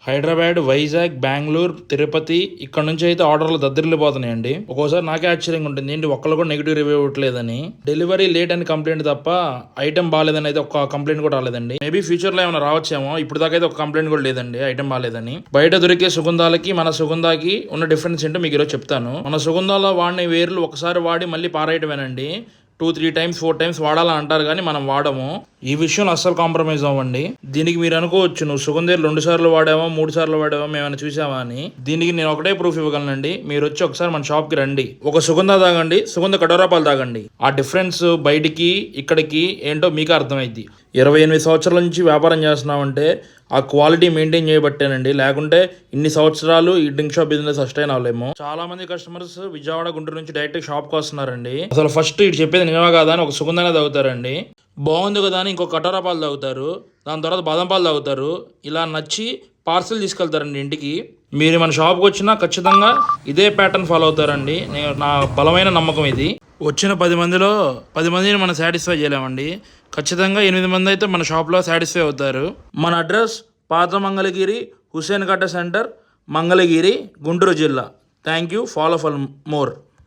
హైదరాబాద్, వైజాగ్, బెంగళూరు, తిరుపతి ఇక్కడ నుంచి అయితే ఆర్డర్లు దద్దరిల్లిపోతున్నాయండి. ఒక్కోసారి నాకే ఆశ్చర్యంగా ఉంటుంది, ఏంటి ఒక్కళ్ళు కూడా నెగిటివ్ రివ్యూ ఇవ్వట్లేదని. డెలివరీ లేట్ అని కంప్లైంట్ తప్ప ఐటమ్ బాగాలేదని అయితే ఒక కంప్లైంట్ కూడా రాలేదండి. మేబీ ఫ్యూచర్ లో ఏమైనా రావచ్చేమో. ఇప్పుడు దాకా అయితే ఒక కంప్లైంట్ కూడా లేదండి ఐటమ్ బాగాలేదని. బయట దొరికే సుగంధాలకి మన సుగంధాకి ఉన్న డిఫరెన్స్ ఏంటో మీకు ఈరోజు చెప్తాను. మన సుగంధాలో వాడిన వేర్లు ఒకసారి వాడి మళ్ళీ పారేయటమేనండి. 2-3 times 4 times వాడాలని అంటారు, కానీ మనం వాడము. ఈ విషయంలో అస్సలు కాంప్రమైజ్ అవ్వండి. దీనికి మీరు అనుకోవచ్చు, నువ్వు సుగంధేరు 2 సార్లు వాడావా 3 సార్లు వాడావా మేమైనా చూసావా అని. దీనికి నేను ఒకటే ప్రూఫ్ ఇవ్వగలనండి. మీరు వచ్చి ఒకసారి మన షాప్కి రండి, ఒక సుగంధ తాగండి, సుగంధ కటోరాపాలు తాగండి. ఆ డిఫరెన్స్ బయటికి ఇక్కడికి ఏంటో మీకు అర్థమైంది. 28 సంవత్సరాల నుంచి వ్యాపారం చేస్తున్నామంటే ఆ క్వాలిటీ మెయింటైన్ చేయబట్టేనండి. లేకుంటే ఇన్ని సంవత్సరాలు ఈ డ్రింక్ షాప్ బిజినెస్ సస్టైన్ అవ్వలేము. చాలా మంది కస్టమర్స్ విజయవాడ, గుంటూరు నుంచి డైరెక్ట్ షాప్కి వస్తున్నారండి. అసలు ఫస్ట్ ఇటు చెప్పేది నిజమే కదా అని ఒక సుగంధనే తాగుతారండి. బాగుంది కదా అని ఇంకో కటోరా పాలు తాగుతారు, దాని తర్వాత బాదం పాలు తాగుతారు. ఇలా నచ్చి పార్సిల్ తీసుకెళ్తారండి ఇంటికి. మీరు మన షాప్కి వచ్చినా ఖచ్చితంగా ఇదే ప్యాటర్న్ ఫాలో అవుతారండి. నా బలమైన నమ్మకం ఇది. వచ్చిన 10 మందిలో 10 మందిని మనం సాటిస్ఫై చేయలేమండి. ఖచ్చితంగా 8 మంది అయితే మన షాప్లో సాటిస్ఫై అవుతారు. మన అడ్రస్ పాత మంగళగిరి, హుస్సేన్ గడ్డ సెంటర్, మంగళగిరి, గుంటూరు జిల్లా. Thank you. Follow for more.